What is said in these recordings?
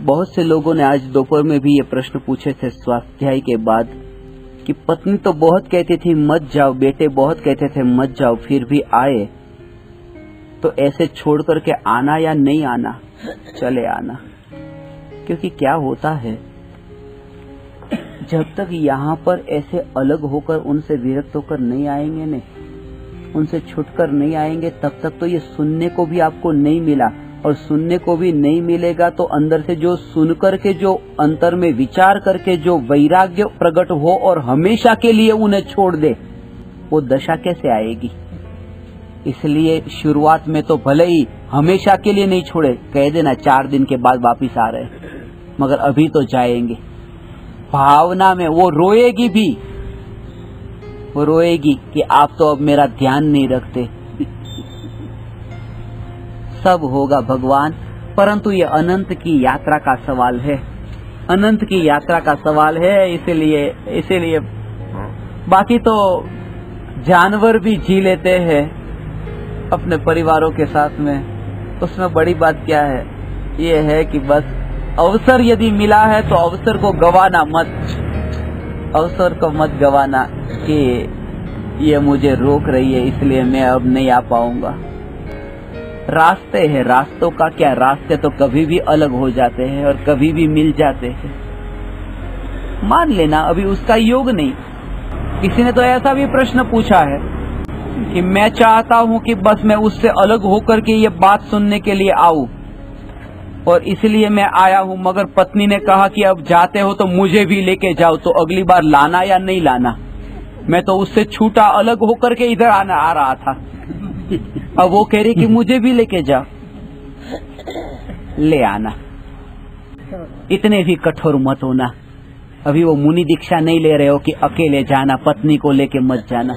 बहुत से लोगों ने आज दोपहर में भी ये प्रश्न पूछे थे स्वाध्याय के बाद कि पत्नी तो बहुत कहती थी मत जाओ, बेटे बहुत कहते थे मत जाओ, फिर भी आए, तो ऐसे छोड़ करके आना या नहीं आना? चले आना। क्योंकि क्या होता है, जब तक यहाँ पर ऐसे अलग होकर उनसे विरक्त होकर नहीं आएंगे ने, उनसे छुटकर नहीं आएंगे, तब तक तो ये सुनने को भी आपको नहीं मिला, और सुनने को भी नहीं मिलेगा तो अंदर से जो सुन करके, जो अंतर में विचार करके जो वैराग्य प्रकट हो और हमेशा के लिए उन्हें छोड़ दे, वो दशा कैसे आएगी? इसलिए शुरुआत में तो भले ही हमेशा के लिए नहीं छोड़े, कह देना 4 दिन के बाद वापिस आ रहे, मगर अभी तो जाएंगे। भावना में वो रोएगी भी, वो रोएगी कि आप तो अब मेरा ध्यान नहीं रखते। सब होगा भगवान, परंतु ये अनंत की यात्रा का सवाल है, अनंत की यात्रा का सवाल है। इसीलिए बाकी तो जानवर भी जी लेते हैं अपने परिवारों के साथ में, उसमें बड़ी बात क्या है? ये है कि बस अवसर यदि मिला है तो अवसर को गवाना मत, अवसर को मत गवाना कि ये मुझे रोक रही है इसलिए मैं अब नहीं आ पाऊंगा। रास्ते हैं, रास्तों का क्या, रास्ते तो कभी भी अलग हो जाते हैं और कभी भी मिल जाते हैं। मान लेना अभी उसका योग नहीं। किसी ने तो ऐसा भी प्रश्न पूछा है कि मैं चाहता हूं कि बस मैं उससे अलग होकर के ये बात सुनने के लिए आऊं और इसलिए मैं आया हूं, मगर पत्नी ने कहा कि अब जाते हो तो मुझे भी लेके जाओ, तो अगली बार लाना या नहीं लाना? मैं तो उससे छूटा अलग होकर के इधर आ रहा था, अब वो कह रही कि मुझे भी लेके जाओ। ले आना। इतने भी कठोर मत होना। अभी वो मुनि दीक्षा नहीं ले रहे हो कि अकेले जाना, पत्नी को लेके मत जाना।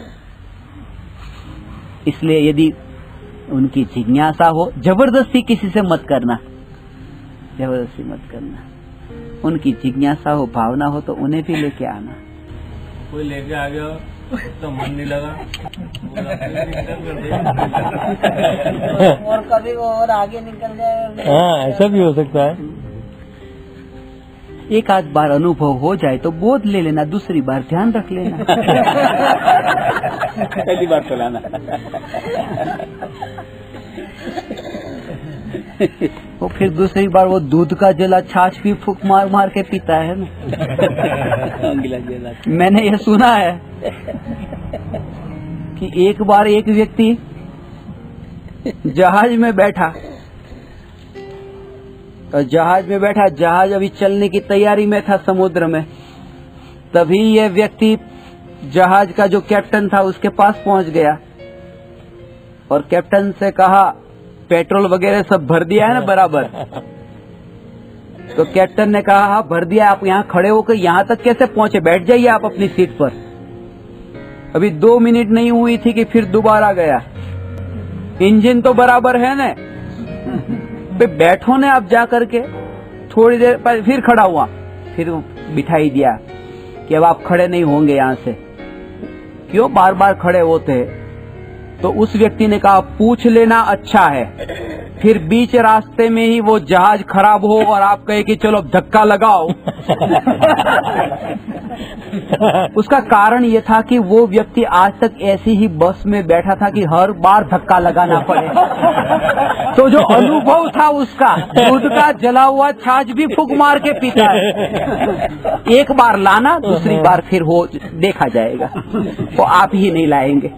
इसलिए यदि उनकी जिज्ञासा हो, जबरदस्ती किसी से मत करना, जबरदस्ती मत करना। उनकी जिज्ञासा हो, भावना हो तो उन्हें भी लेके आना। कोई लेके आ गया तो मन नहीं लगा और कभी वो और आगे निकल जाए। हाँ, ऐसा भी हो सकता है। एक आध बार अनुभव हो जाए तो बोध ले लेना, दूसरी बार ध्यान रख लेना। पहली बार तो लाना। वो फिर दूसरी बार वो दूध का जला छाछ भी फूक मार मार के पीता है ना। मैंने ये सुना है कि एक बार एक व्यक्ति जहाज में बैठा, जहाज अभी चलने की तैयारी में था समुद्र में। तभी ये व्यक्ति जहाज का जो कैप्टन था उसके पास पहुंच गया और कैप्टन से कहा पेट्रोल वगैरह सब भर दिया है ना बराबर? तो कैप्टन ने कहा हाँ भर दिया। आप यहाँ खड़े होकर यहाँ तक कैसे पहुंचे? बैठ जाइए आप अपनी सीट पर। अभी 2 मिनट नहीं हुई थी कि फिर दोबारा गया। इंजन तो बराबर है ना, बैठो ने आप जा करके। थोड़ी देर पर फिर खड़ा हुआ, फिर बिठाई दिया कि अब आप खड़े नहीं होंगे यहाँ से। क्यों बार बार खड़े होते? तो उस व्यक्ति ने कहा पूछ लेना अच्छा है, फिर बीच रास्ते में ही वो जहाज खराब हो और आप कहे कि चलो धक्का लगाओ। उसका कारण ये था कि वो व्यक्ति आज तक ऐसी ही बस में बैठा था कि हर बार धक्का लगाना पड़े। तो जो अनुभव था उसका, दूध का जला हुआ छाछ भी फूंक मार के पीता है। एक बार लाना, दूसरी बार फिर हो देखा जाएगा, वो आप ही नहीं लाएंगे।